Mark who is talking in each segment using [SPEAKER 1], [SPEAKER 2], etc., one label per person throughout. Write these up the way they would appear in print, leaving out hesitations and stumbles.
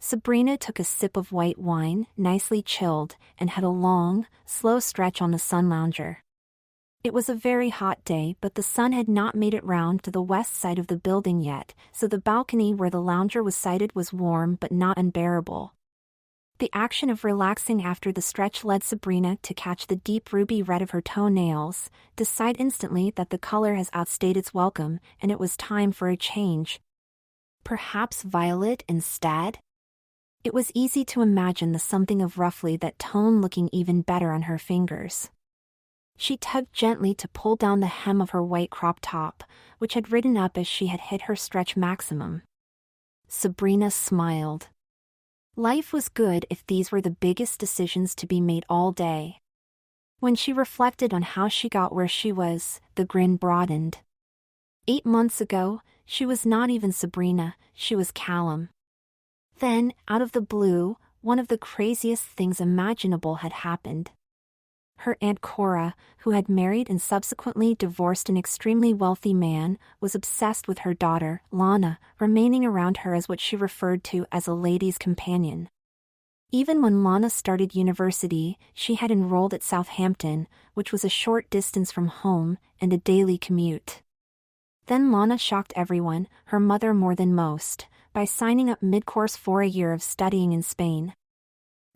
[SPEAKER 1] Sabrina took a sip of white wine, nicely chilled, and had a long, slow stretch on the sun lounger. It was a very hot day, but the sun had not made it round to the west side of the building yet, so the balcony where the lounger was sited was warm but not unbearable. The action of relaxing after the stretch led Sabrina to catch the deep ruby red of her toenails, decide instantly that the color has outstayed its welcome and it was time for a change. Perhaps violet instead? It was easy to imagine the something of roughly that tone looking even better on her fingers. She tugged gently to pull down the hem of her white crop top, which had ridden up as she had hit her stretch maximum. Sabrina smiled. Life was good if these were the biggest decisions to be made all day. When she reflected on how she got where she was, the grin broadened. 8 months ago, she was not even Sabrina, she was Callum. Then, out of the blue, one of the craziest things imaginable had happened. Her Aunt Cora, who had married and subsequently divorced an extremely wealthy man, was obsessed with her daughter, Lana, remaining around her as what she referred to as a lady's companion. Even when Lana started university, she had enrolled at Southampton, which was a short distance from home and a daily commute. Then Lana shocked everyone, her mother more than most, by signing up mid-course for a year of studying in Spain.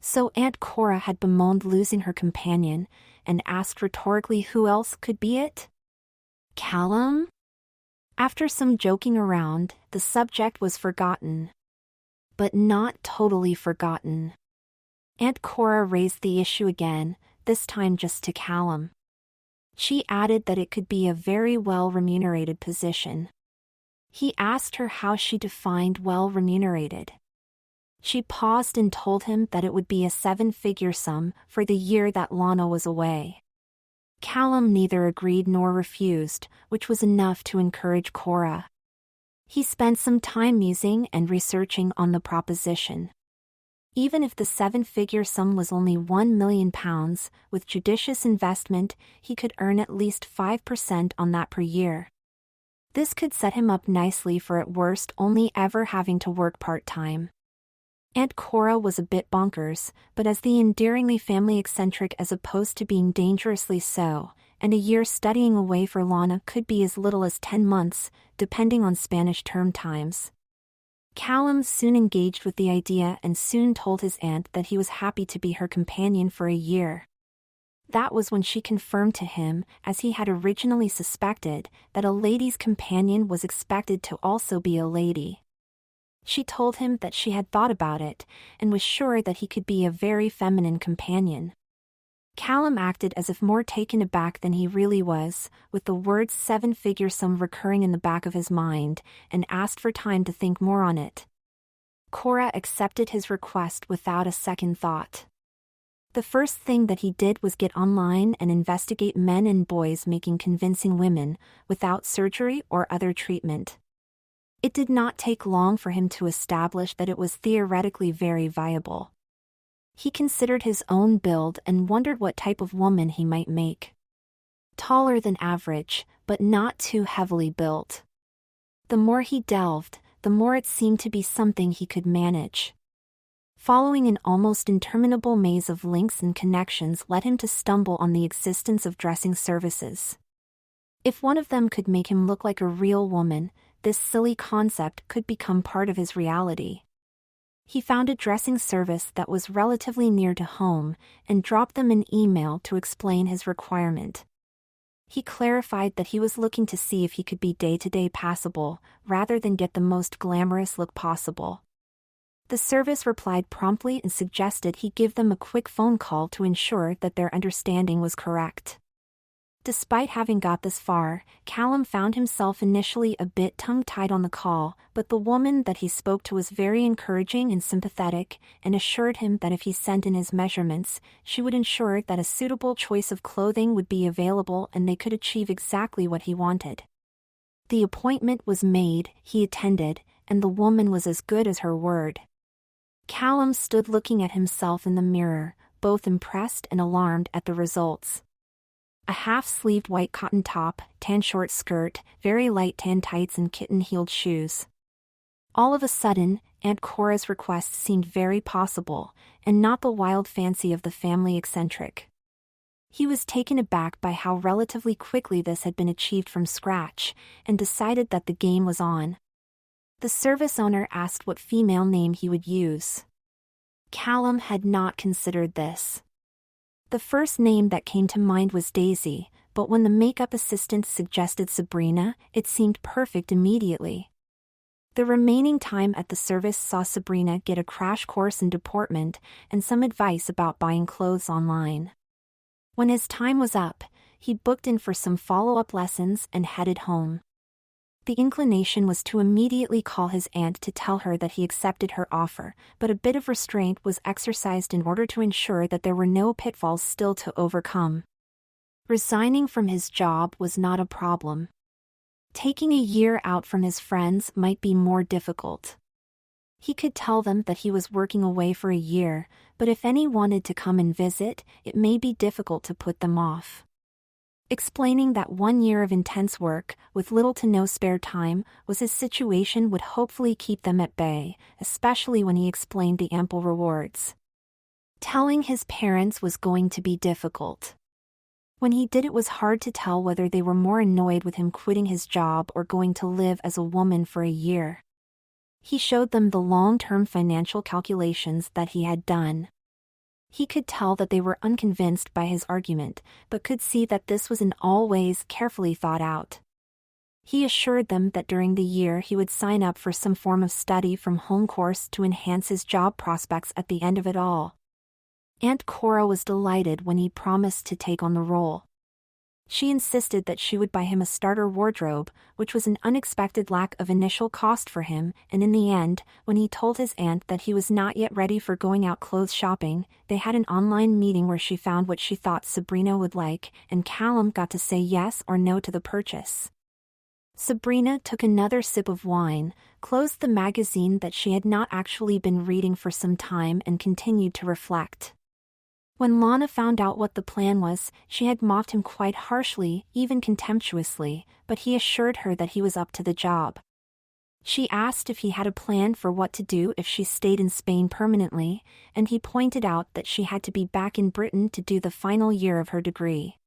[SPEAKER 1] So Aunt Cora had bemoaned losing her companion, and asked rhetorically who else could be it? Callum? After some joking around, the subject was forgotten. But not totally forgotten. Aunt Cora raised the issue again, this time just to Callum. She added that it could be a very well-remunerated position. He asked her how she defined well-remunerated. She paused and told him that it would be a 7-figure sum for the year that Lana was away. Callum neither agreed nor refused, which was enough to encourage Cora. He spent some time musing and researching on the proposition. Even if the 7-figure sum was only £1 million, with judicious investment, he could earn at least 5% on that per year. This could set him up nicely for at worst only ever having to work part-time. Aunt Cora was a bit bonkers, but as the endearingly family eccentric as opposed to being dangerously so, and a year studying away for Lana could be as little as 10 months, depending on Spanish term times. Callum soon engaged with the idea and soon told his aunt that he was happy to be her companion for a year. That was when she confirmed to him, as he had originally suspected, that a lady's companion was expected to also be a lady. She told him that she had thought about it, and was sure that he could be a very feminine companion. Callum acted as if more taken aback than he really was, with the words 7-figure sum recurring in the back of his mind, and asked for time to think more on it. Cora accepted his request without a second thought. The first thing that he did was get online and investigate men and boys making convincing women, without surgery or other treatment. It did not take long for him to establish that it was theoretically very viable. He considered his own build and wondered what type of woman he might make. Taller than average, but not too heavily built. The more he delved, the more it seemed to be something he could manage. Following an almost interminable maze of links and connections led him to stumble on the existence of dressing services. If one of them could make him look like a real woman, this silly concept could become part of his reality. He found a dressing service that was relatively near to home, and dropped them an email to explain his requirement. He clarified that he was looking to see if he could be day-to-day passable, rather than get the most glamorous look possible. The service replied promptly and suggested he give them a quick phone call to ensure that their understanding was correct. Despite having got this far, Callum found himself initially a bit tongue-tied on the call, but the woman that he spoke to was very encouraging and sympathetic, and assured him that if he sent in his measurements, she would ensure that a suitable choice of clothing would be available and they could achieve exactly what he wanted. The appointment was made, he attended, and the woman was as good as her word. Callum stood looking at himself in the mirror, both impressed and alarmed at the results. A half-sleeved white cotton top, tan short skirt, very light tan tights and kitten-heeled shoes. All of a sudden, Aunt Cora's request seemed very possible, and not the wild fancy of the family eccentric. He was taken aback by how relatively quickly this had been achieved from scratch, and decided that the game was on. The service owner asked what female name he would use. Callum had not considered this. The first name that came to mind was Daisy, but when the makeup assistant suggested Sabrina, it seemed perfect immediately. The remaining time at the service saw Sabrina get a crash course in deportment and some advice about buying clothes online. When his time was up, he booked in for some follow-up lessons and headed home. The inclination was to immediately call his aunt to tell her that he accepted her offer, but a bit of restraint was exercised in order to ensure that there were no pitfalls still to overcome. Resigning from his job was not a problem. Taking a year out from his friends might be more difficult. He could tell them that he was working away for a year, but if any wanted to come and visit, it may be difficult to put them off. Explaining that 1 year of intense work, with little to no spare time, was his situation would hopefully keep them at bay, especially when he explained the ample rewards. Telling his parents was going to be difficult. When he did, it was hard to tell whether they were more annoyed with him quitting his job or going to live as a woman for a year. He showed them the long-term financial calculations that he had done. He could tell that they were unconvinced by his argument, but could see that this was in all ways carefully thought out. He assured them that during the year he would sign up for some form of study from home course to enhance his job prospects at the end of it all. Aunt Cora was delighted when he promised to take on the role. She insisted that she would buy him a starter wardrobe, which was an unexpected lack of initial cost for him, and in the end, when he told his aunt that he was not yet ready for going out clothes shopping, they had an online meeting where she found what she thought Sabrina would like, and Callum got to say yes or no to the purchase. Sabrina took another sip of wine, closed the magazine that she had not actually been reading for some time, and continued to reflect. When Lana found out what the plan was, she had mocked him quite harshly, even contemptuously, but he assured her that he was up to the job. She asked if he had a plan for what to do if she stayed in Spain permanently, and he pointed out that she had to be back in Britain to do the final year of her degree.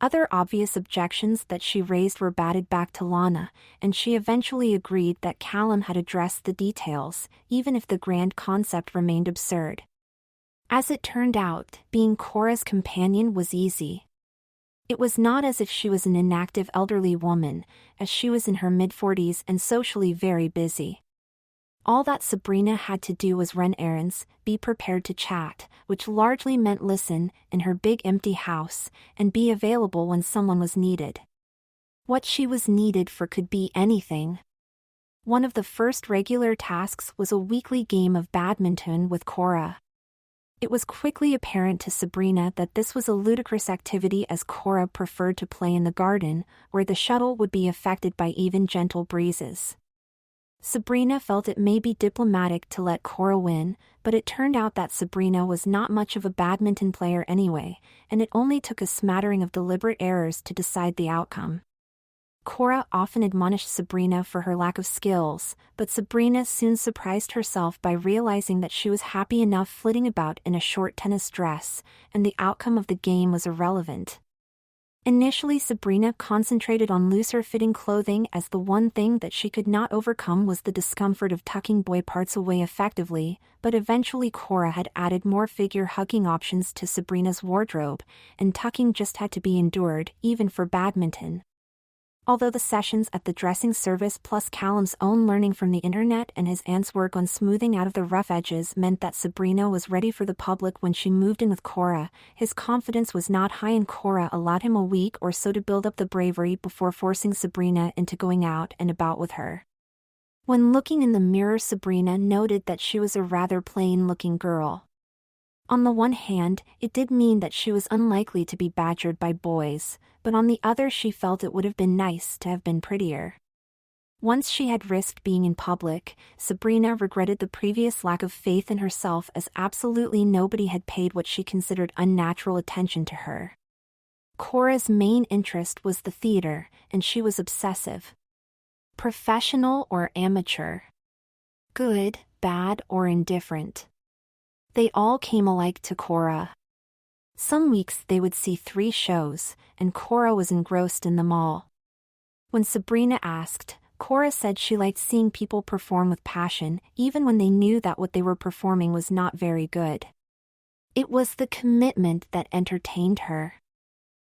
[SPEAKER 1] Other obvious objections that she raised were batted back to Lana, and she eventually agreed that Callum had addressed the details, even if the grand concept remained absurd. As it turned out, being Cora's companion was easy. It was not as if she was an inactive elderly woman, as she was in her mid-40s and socially very busy. All that Sabrina had to do was run errands, be prepared to chat, which largely meant listen, in her big empty house, and be available when someone was needed. What she was needed for could be anything. One of the first regular tasks was a weekly game of badminton with Cora. It was quickly apparent to Sabrina that this was a ludicrous activity, as Cora preferred to play in the garden, where the shuttle would be affected by even gentle breezes. Sabrina felt it may be diplomatic to let Cora win, but it turned out that Sabrina was not much of a badminton player anyway, and it only took a smattering of deliberate errors to decide the outcome. Cora often admonished Sabrina for her lack of skills, but Sabrina soon surprised herself by realizing that she was happy enough flitting about in a short tennis dress, and the outcome of the game was irrelevant. Initially, Sabrina concentrated on looser-fitting clothing, as the one thing that she could not overcome was the discomfort of tucking boy parts away effectively, but eventually Cora had added more figure-hugging options to Sabrina's wardrobe, and tucking just had to be endured, even for badminton. Although the sessions at the dressing service plus Callum's own learning from the internet and his aunt's work on smoothing out of the rough edges meant that Sabrina was ready for the public when she moved in with Cora, his confidence was not high, and Cora allowed him a week or so to build up the bravery before forcing Sabrina into going out and about with her. When looking in the mirror, Sabrina noted that she was a rather plain-looking girl. On the one hand, it did mean that she was unlikely to be badgered by boys, but on the other she felt it would have been nice to have been prettier. Once she had risked being in public, Sabrina regretted the previous lack of faith in herself, as absolutely nobody had paid what she considered unnatural attention to her. Cora's main interest was the theater, and she was obsessive. Professional or amateur? Good, bad, or indifferent. They all came alike to Cora. Some weeks they would see 3 shows, and Cora was engrossed in them all. When Sabrina asked, Cora said she liked seeing people perform with passion, even when they knew that what they were performing was not very good. It was the commitment that entertained her.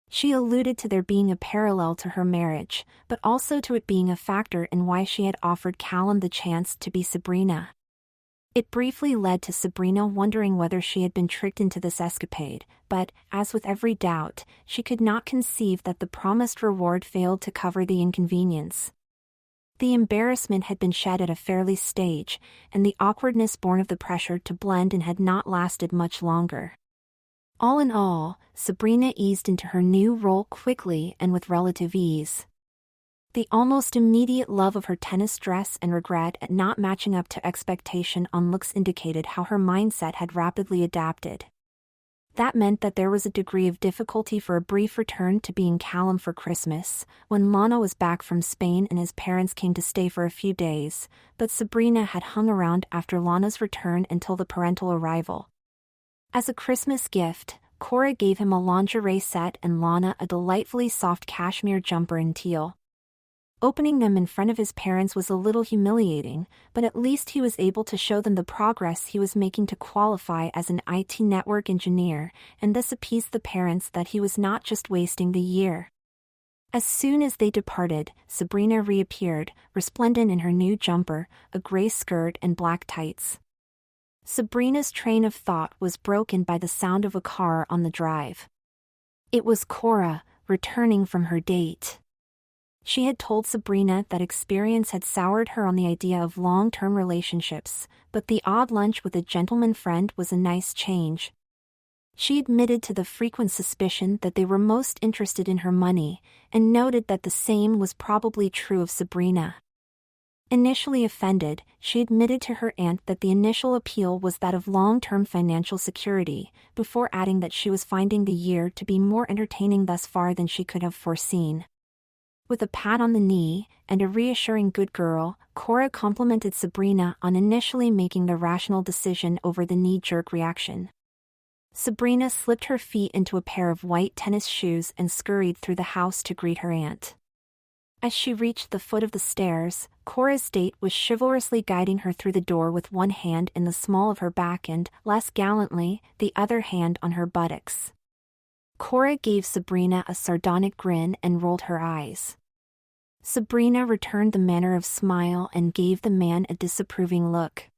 [SPEAKER 1] She alluded to there being a parallel to her marriage, but also to it being a factor in why she had offered Callum the chance to be Sabrina. It briefly led to Sabrina wondering whether she had been tricked into this escapade, but, as with every doubt, she could not conceive that the promised reward failed to cover the inconvenience. The embarrassment had been shed at a fairly stage, and the awkwardness born of the pressure to blend in had not lasted much longer. All in all, Sabrina eased into her new role quickly and with relative ease. The almost immediate love of her tennis dress and regret at not matching up to expectation on looks indicated how her mindset had rapidly adapted. That meant that there was a degree of difficulty for a brief return to being Callum for Christmas, when Lana was back from Spain and his parents came to stay for a few days, but Sabrina had hung around after Lana's return until the parental arrival. As a Christmas gift, Cora gave him a lingerie set and Lana a delightfully soft cashmere jumper in teal. Opening them in front of his parents was a little humiliating, but at least he was able to show them the progress he was making to qualify as an IT network engineer, and this appeased the parents that he was not just wasting the year. As soon as they departed, Sabrina reappeared, resplendent in her new jumper, a gray skirt and black tights. Sabrina's train of thought was broken by the sound of a car on the drive. It was Cora, returning from her date. She had told Sabrina that experience had soured her on the idea of long-term relationships, but the odd lunch with a gentleman friend was a nice change. She admitted to the frequent suspicion that they were most interested in her money, and noted that the same was probably true of Sabrina. Initially offended, she admitted to her aunt that the initial appeal was that of long-term financial security, before adding that she was finding the year to be more entertaining thus far than she could have foreseen. With a pat on the knee, and a reassuring good girl, Cora complimented Sabrina on initially making the rational decision over the knee-jerk reaction. Sabrina slipped her feet into a pair of white tennis shoes and scurried through the house to greet her aunt. As she reached the foot of the stairs, Cora's date was chivalrously guiding her through the door with one hand in the small of her back and, less gallantly, the other hand on her buttocks. Cora gave Sabrina a sardonic grin and rolled her eyes. Sabrina returned the manner of smile and gave the man a disapproving look.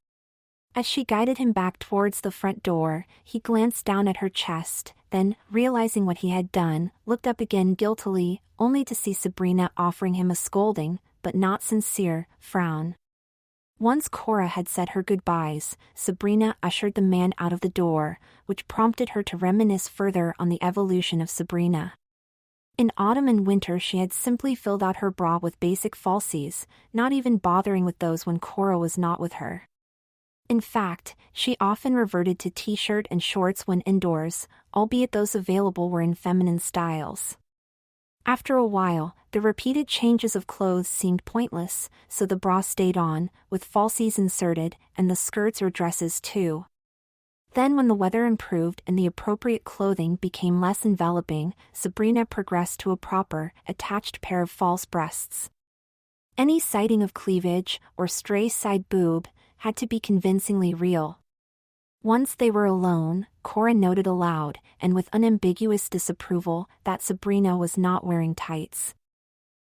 [SPEAKER 1] As she guided him back towards the front door, he glanced down at her chest, then, realizing what he had done, looked up again guiltily, only to see Sabrina offering him a scolding, but not sincere, frown. Once Cora had said her goodbyes, Sabrina ushered the man out of the door, which prompted her to reminisce further on the evolution of Sabrina. In autumn and winter she had simply filled out her bra with basic falsies, not even bothering with those when Cora was not with her. In fact, she often reverted to t-shirt and shorts when indoors, albeit those available were in feminine styles. After a while, the repeated changes of clothes seemed pointless, so the bra stayed on, with falsies inserted, and the skirts or dresses too. Then when the weather improved and the appropriate clothing became less enveloping, Sabrina progressed to a proper, attached pair of false breasts. Any sighting of cleavage, or stray side boob, had to be convincingly real. Once they were alone, Cora noted aloud, and with unambiguous disapproval, that Sabrina was not wearing tights.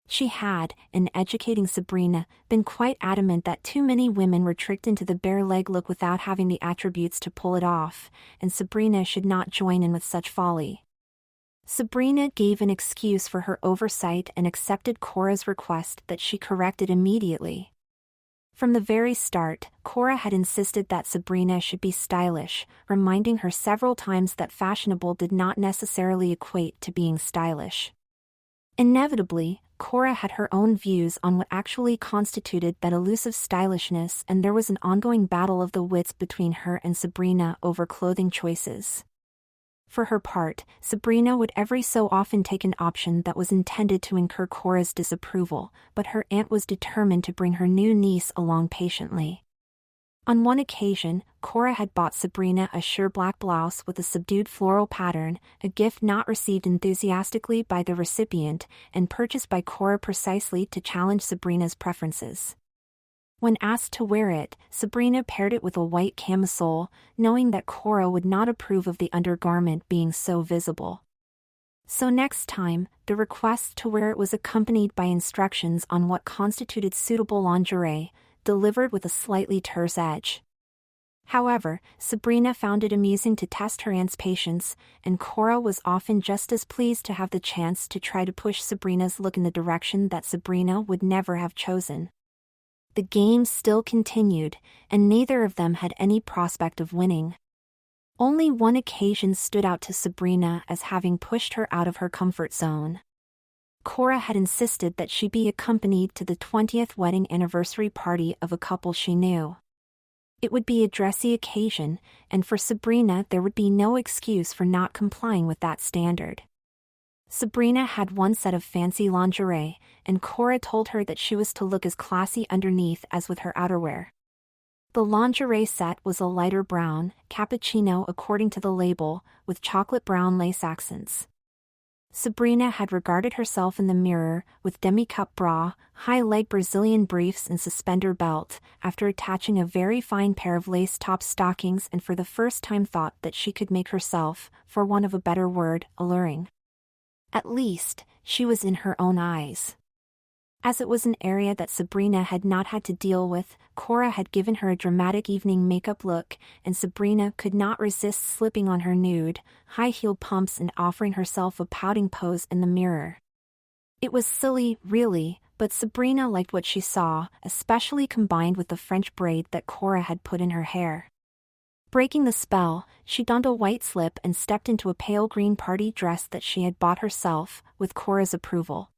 [SPEAKER 1] She had, in educating Sabrina, been quite adamant that too many women were tricked into the bare leg look without having the attributes to pull it off, and Sabrina should not join in with such folly. Sabrina gave an excuse for her oversight and accepted Cora's request that she corrected immediately. From the very start, Cora had insisted that Sabrina should be stylish, reminding her several times that fashionable did not necessarily equate to being stylish. Inevitably, Cora had her own views on what actually constituted that elusive stylishness, and there was an ongoing battle of the wits between her and Sabrina over clothing choices. For her part, Sabrina would every so often take an option that was intended to incur Cora's disapproval, but her aunt was determined to bring her new niece along patiently. On one occasion, Cora had bought Sabrina a sheer black blouse with a subdued floral pattern, a gift not received enthusiastically by the recipient, and purchased by Cora precisely to challenge Sabrina's preferences. When asked to wear it, Sabrina paired it with a white camisole, knowing that Cora would not approve of the undergarment being so visible. So next time, the request to wear it was accompanied by instructions on what constituted suitable lingerie, delivered with a slightly terse edge. However, Sabrina found it amusing to test her aunt's patience, and Cora was often just as pleased to have the chance to try to push Sabrina's look in the direction that Sabrina would never have chosen. The game still continued, and neither of them had any prospect of winning. Only one occasion stood out to Sabrina as having pushed her out of her comfort zone. Cora had insisted that she be accompanied to the 20th wedding anniversary party of a couple she knew. It would be a dressy occasion, and for Sabrina there would be no excuse for not complying with that standard. Sabrina had one set of fancy lingerie, and Cora told her that she was to look as classy underneath as with her outerwear. The lingerie set was a lighter brown, cappuccino according to the label, with chocolate brown lace accents. Sabrina had regarded herself in the mirror, with demi-cup bra, high-leg Brazilian briefs and suspender belt, after attaching a very fine pair of lace-top stockings, and for the first time thought that she could make herself, for want of a better word, alluring. At least, she was in her own eyes. As it was an area that Sabrina had not had to deal with, Cora had given her a dramatic evening makeup look, and Sabrina could not resist slipping on her nude, high-heeled pumps and offering herself a pouting pose in the mirror. It was silly, really, but Sabrina liked what she saw, especially combined with the French braid that Cora had put in her hair. Breaking the spell, she donned a white slip and stepped into a pale green party dress that she had bought herself, with Cora's approval.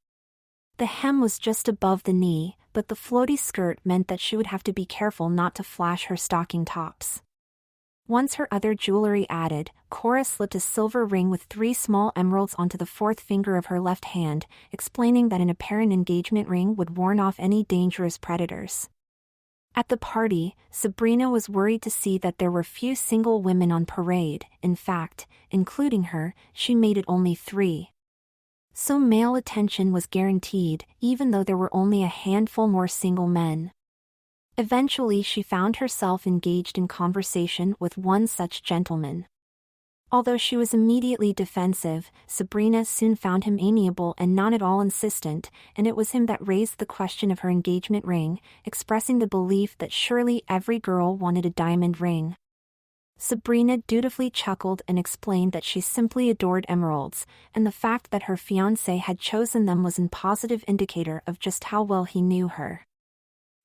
[SPEAKER 1] The hem was just above the knee, but the floaty skirt meant that she would have to be careful not to flash her stocking tops. Once her other jewelry added, Cora slipped a silver ring with 3 small emeralds onto the 4th finger of her left hand, explaining that an apparent engagement ring would warn off any dangerous predators. At the party, Sabrina was worried to see that there were few single women on parade. In fact, including her, she made it only 3. So male attention was guaranteed, even though there were only a handful more single men. Eventually she found herself engaged in conversation with one such gentleman. Although she was immediately defensive, Sabrina soon found him amiable and not at all insistent, and it was him that raised the question of her engagement ring, expressing the belief that surely every girl wanted a diamond ring. Sabrina dutifully chuckled and explained that she simply adored emeralds, and the fact that her fiancé had chosen them was a positive indicator of just how well he knew her.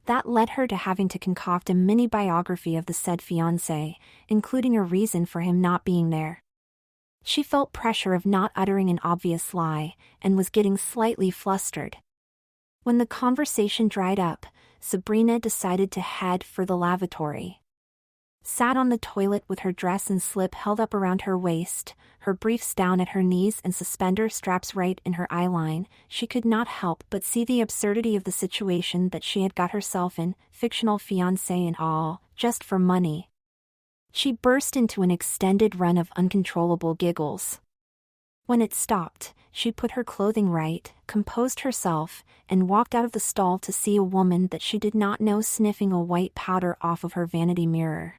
[SPEAKER 1] That led her to having to concoct a mini-biography of the said fiancé, including a reason for him not being there. She felt pressure of not uttering an obvious lie, and was getting slightly flustered. When the conversation dried up, Sabrina decided to head for the lavatory. Sat on the toilet with her dress and slip held up around her waist, her briefs down at her knees and suspender straps right in her eyeline, she could not help but see the absurdity of the situation that she had got herself in, fictional fiancé and all, just for money. She burst into an extended run of uncontrollable giggles. When it stopped, she put her clothing right, composed herself, and walked out of the stall to see a woman that she did not know sniffing a white powder off of her vanity mirror.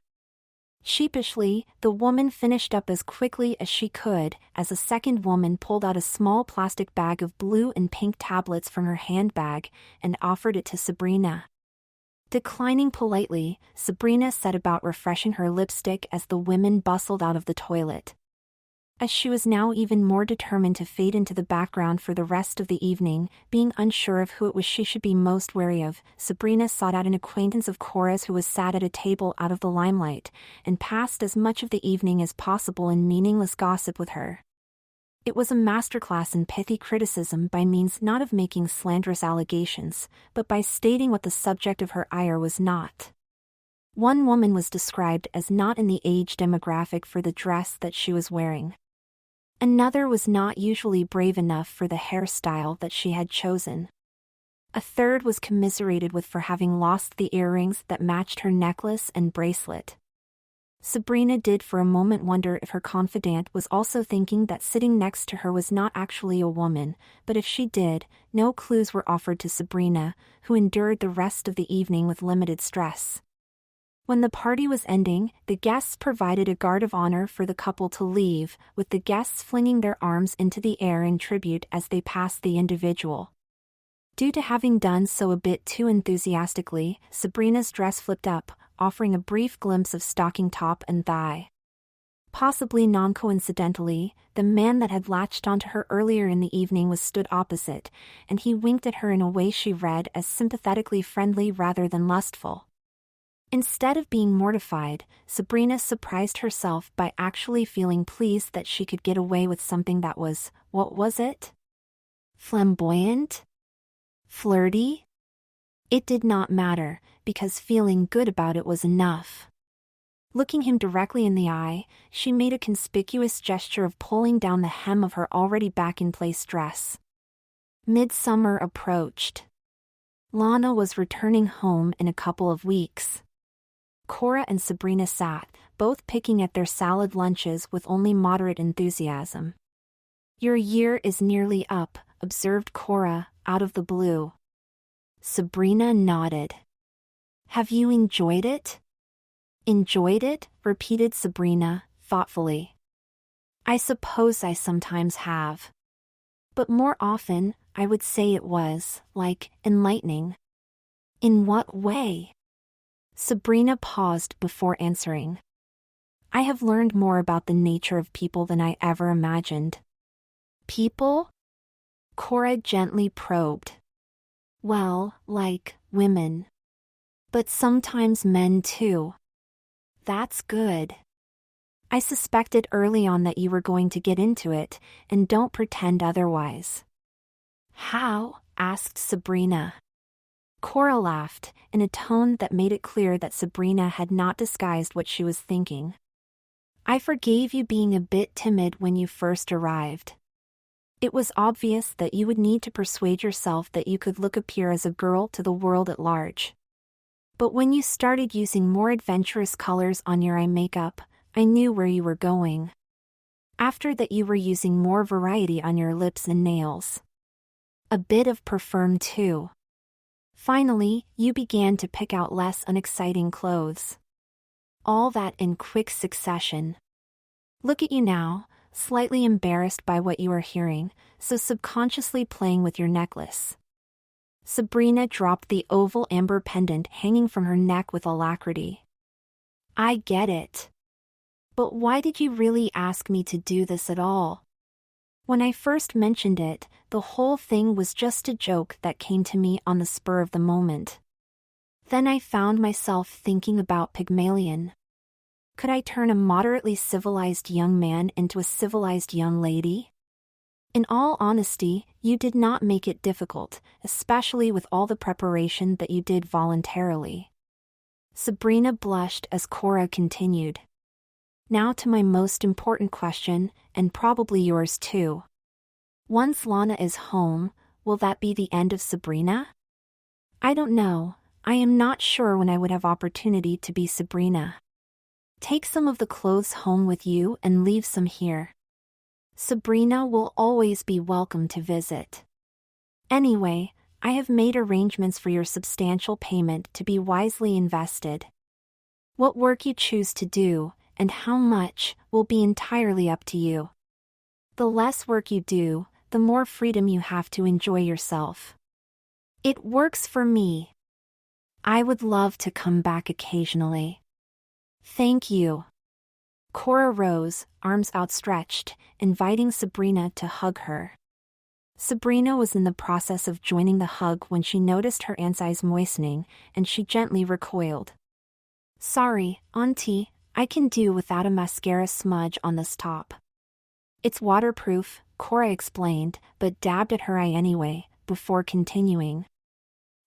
[SPEAKER 1] Sheepishly, the woman finished up as quickly as she could, as a second woman pulled out a small plastic bag of blue and pink tablets from her handbag, and offered it to Sabrina. Declining politely, Sabrina set about refreshing her lipstick as the women bustled out of the toilet. As she was now even more determined to fade into the background for the rest of the evening, being unsure of who it was she should be most wary of, Sabrina sought out an acquaintance of Cora's who was sat at a table out of the limelight, and passed as much of the evening as possible in meaningless gossip with her. It was a masterclass in pithy criticism by means not of making slanderous allegations, but by stating what the subject of her ire was not. One woman was described as not in the age demographic for the dress that she was wearing. Another was not usually brave enough for the hairstyle that she had chosen. A third was commiserated with for having lost the earrings that matched her necklace and bracelet. Sabrina did for a moment wonder if her confidant was also thinking that sitting next to her was not actually a woman, but if she did, no clues were offered to Sabrina, who endured the rest of the evening with limited stress. When the party was ending, the guests provided a guard of honor for the couple to leave, with the guests flinging their arms into the air in tribute as they passed the individual. Due to having done so a bit too enthusiastically, Sabrina's dress flipped up, offering a brief glimpse of stocking top and thigh. Possibly non-coincidentally, the man that had latched onto her earlier in the evening was stood opposite, and he winked at her in a way she read as sympathetically friendly rather than lustful. Instead of being mortified, Sabrina surprised herself by actually feeling pleased that she could get away with something that was, what was it? Flamboyant? Flirty? It did not matter, because feeling good about it was enough. Looking him directly in the eye, she made a conspicuous gesture of pulling down the hem of her already back-in-place dress. Midsummer approached. Lana was returning home in a couple of weeks. Cora and Sabrina sat, both picking at their salad lunches with only moderate enthusiasm. "Your year is nearly up," observed Cora, out of the blue. Sabrina nodded. "Have you enjoyed it?" "Enjoyed it?" repeated Sabrina, thoughtfully. "I suppose I sometimes have. But more often, I would say it was, enlightening." "In what way?" Sabrina paused before answering. "I have learned more about the nature of people than I ever imagined." "People?" Cora gently probed. "Well, women. But sometimes men too." "That's good. I suspected early on that you were going to get into it, and don't pretend otherwise." "How?" asked Sabrina. Cora laughed, in a tone that made it clear that Sabrina had not disguised what she was thinking. "I forgave you being a bit timid when you first arrived. It was obvious that you would need to persuade yourself that you could appear as a girl to the world at large. But when you started using more adventurous colors on your eye makeup, I knew where you were going. After that, you were using more variety on your lips and nails. A bit of perfume too. Finally, you began to pick out less unexciting clothes. All that in quick succession. Look at you now, slightly embarrassed by what you are hearing, so subconsciously playing with your necklace." Sabrina dropped the oval amber pendant hanging from her neck with alacrity. "I get it. But why did you really ask me to do this at all? When I first mentioned it, the whole thing was just a joke that came to me on the spur of the moment. Then I found myself thinking about Pygmalion. Could I turn a moderately civilized young man into a civilized young lady? In all honesty, you did not make it difficult, especially with all the preparation that you did voluntarily." Sabrina blushed as Cora continued. "Now to my most important question, and probably yours too. Once Lana is home, will that be the end of Sabrina?" "I don't know. I am not sure when I would have opportunity to be Sabrina. Take some of the clothes home with you and leave some here. Sabrina will always be welcome to visit. Anyway, I have made arrangements for your substantial payment to be wisely invested. What work you choose to do, and how much, will be entirely up to you. The less work you do, the more freedom you have to enjoy yourself. It works for me. I would love to come back occasionally." "Thank you." Cora rose, arms outstretched, inviting Sabrina to hug her. Sabrina was in the process of joining the hug when she noticed her aunt's eyes moistening, and she gently recoiled. "Sorry, Auntie, I can do without a mascara smudge on this top." "It's waterproof," Cora explained, but dabbed at her eye anyway, before continuing.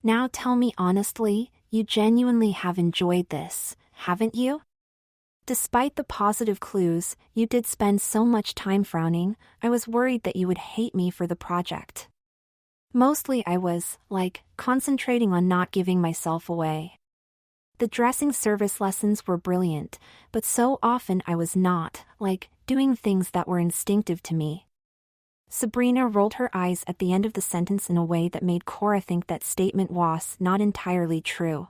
[SPEAKER 1] "Now tell me honestly, you genuinely have enjoyed this, haven't you? Despite the positive clues, you did spend so much time frowning. I was worried that you would hate me for the project." Mostly I was, concentrating on not giving myself away. The dressing service lessons were brilliant, but so often I was not, doing things that were instinctive to me. Sabrina rolled her eyes at the end of the sentence in a way that made Cora think that statement was not entirely true.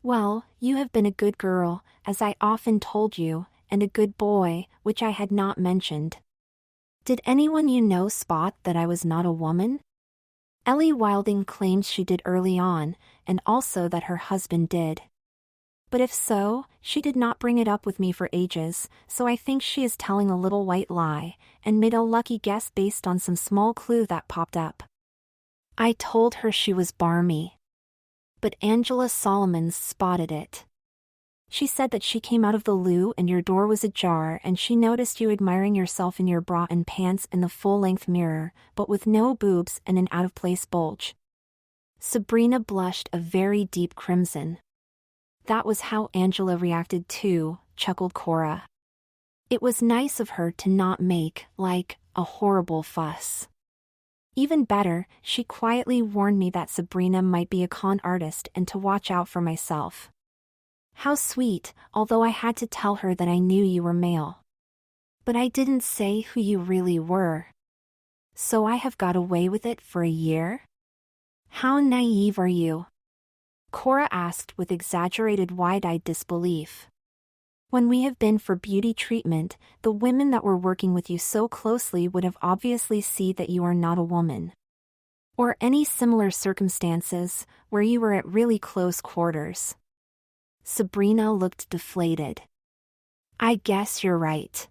[SPEAKER 1] Well, you have been a good girl, as I often told you, and a good boy, which I had not mentioned. Did anyone you know spot that I was not a woman? Ellie Wilding claims she did early on, and also that her husband did. But if so, she did not bring it up with me for ages, so I think she is telling a little white lie, and made a lucky guess based on some small clue that popped up. I told her she was barmy. But Angela Solomons spotted it. She said that she came out of the loo and your door was ajar and she noticed you admiring yourself in your bra and pants in the full-length mirror, but with no boobs and an out-of-place bulge. Sabrina blushed a very deep crimson. That was how Angela reacted too, chuckled Cora. It was nice of her to not make, a horrible fuss. Even better, she quietly warned me that Sabrina might be a con artist and to watch out for myself. How sweet, although I had to tell her that I knew you were male. But I didn't say who you really were. So I have got away with it for a year? How naive are you? Cora asked with exaggerated wide-eyed disbelief. When we have been for beauty treatment, the women that were working with you so closely would have obviously seen that you are not a woman. Or any similar circumstances, where you were at really close quarters. Sabrina looked deflated. I guess you're right.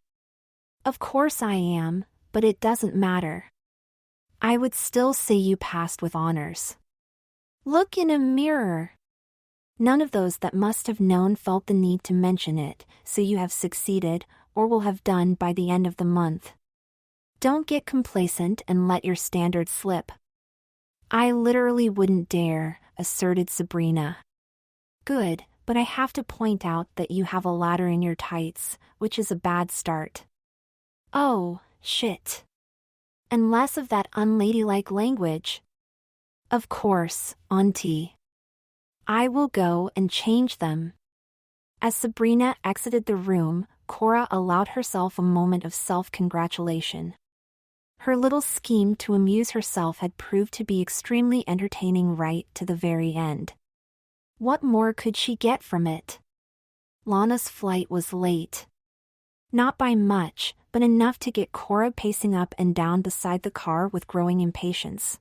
[SPEAKER 1] Of course I am, but it doesn't matter. I would still say you passed with honors. Look in a mirror. None of those that must have known felt the need to mention it, so you have succeeded, or will have done by the end of the month. Don't get complacent and let your standards slip. I literally wouldn't dare, asserted Sabrina. Good, but I have to point out that you have a ladder in your tights, which is a bad start. Oh, shit. And less of that unladylike language. Of course, Auntie. I will go and change them. As Sabrina exited the room, Cora allowed herself a moment of self-congratulation. Her little scheme to amuse herself had proved to be extremely entertaining right to the very end. What more could she get from it? Lana's flight was late. Not by much, but enough to get Cora pacing up and down beside the car with growing impatience.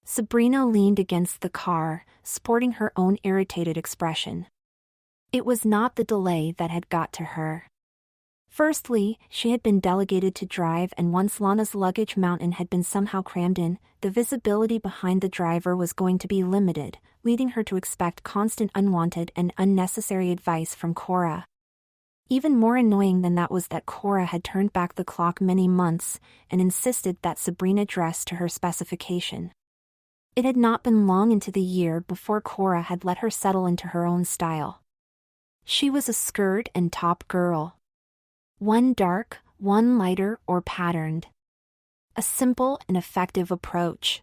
[SPEAKER 1] Sabrina leaned against the car, sporting her own irritated expression. It was not the delay that had got to her. Firstly, she had been delegated to drive, and once Lana's luggage mountain had been somehow crammed in, the visibility behind the driver was going to be limited, leading her to expect constant unwanted and unnecessary advice from Cora. Even more annoying than that was that Cora had turned back the clock many months and insisted that Sabrina dress to her specification. It had not been long into the year before Cora had let her settle into her own style. She was a skirt and top girl. One dark, one lighter or patterned. A simple and effective approach.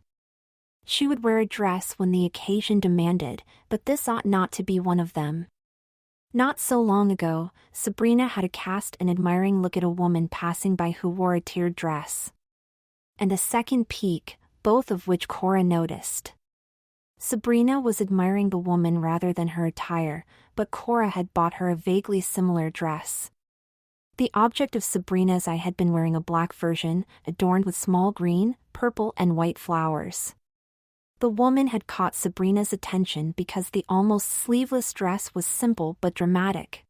[SPEAKER 1] She would wear a dress when the occasion demanded, but this ought not to be one of them. Not so long ago, Sabrina had cast an admiring look at a woman passing by who wore a tiered dress. And a second peek, both of which Cora noticed. Sabrina was admiring the woman rather than her attire, but Cora had bought her a vaguely similar dress. The object of Sabrina's eye had been wearing a black version, adorned with small green, purple and white flowers. The woman had caught Sabrina's attention because the almost sleeveless dress was simple but dramatic.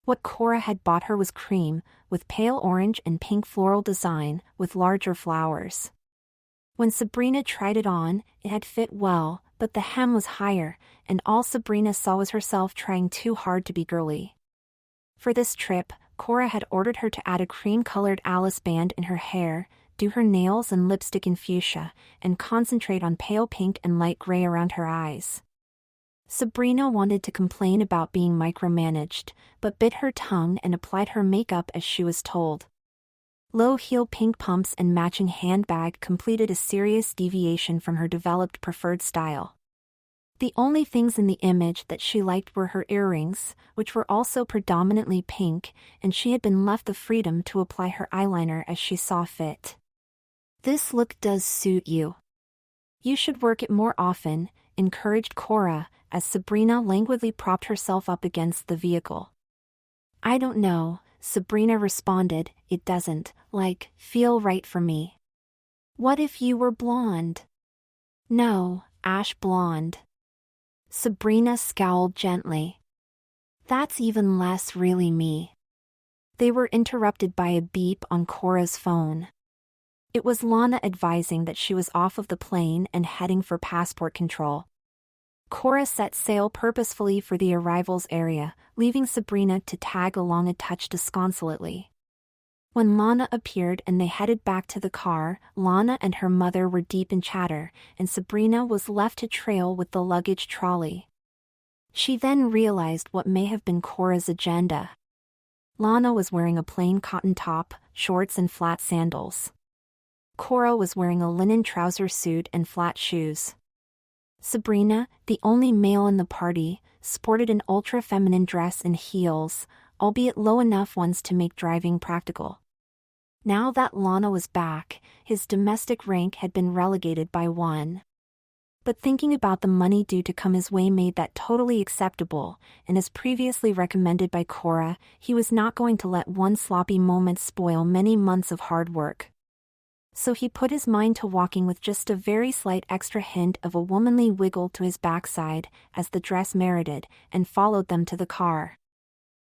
[SPEAKER 1] What Cora had bought her was cream, with pale orange and pink floral design, with larger flowers. When Sabrina tried it on, it had fit well, but the hem was higher, and all Sabrina saw was herself trying too hard to be girly. For this trip, Cora had ordered her to add a cream-colored Alice band in her hair, do her nails and lipstick in fuchsia, and concentrate on pale pink and light gray around her eyes. Sabrina wanted to complain about being micromanaged, but bit her tongue and applied her makeup as she was told. Low-heel pink pumps and matching handbag completed a serious deviation from her developed preferred style. The only things in the image that she liked were her earrings, which were also predominantly pink, and she had been left the freedom to apply her eyeliner as she saw fit. "This look does suit you. You should work it more often," encouraged Cora, as Sabrina languidly propped herself up against the vehicle. "I don't know," Sabrina responded, "it doesn't, feel right for me." "What if you were blonde?" "No, ash blonde." Sabrina scowled gently. "That's even less really me." They were interrupted by a beep on Cora's phone. It was Lana advising that she was off of the plane and heading for passport control. Cora set sail purposefully for the arrivals area, leaving Sabrina to tag along a touch disconsolately. When Lana appeared and they headed back to the car, Lana and her mother were deep in chatter, and Sabrina was left to trail with the luggage trolley. She then realized what may have been Cora's agenda. Lana was wearing a plain cotton top, shorts and flat sandals. Cora was wearing a linen trouser suit and flat shoes. Sabrina, the only male in the party, sported an ultra-feminine dress and heels, albeit low enough ones to make driving practical. Now that Lana was back, his domestic rank had been relegated by one. But thinking about the money due to come his way made that totally acceptable, and as previously recommended by Cora, he was not going to let one sloppy moment spoil many months of hard work. So he put his mind to walking with just a very slight extra hint of a womanly wiggle to his backside, as the dress merited, and followed them to the car.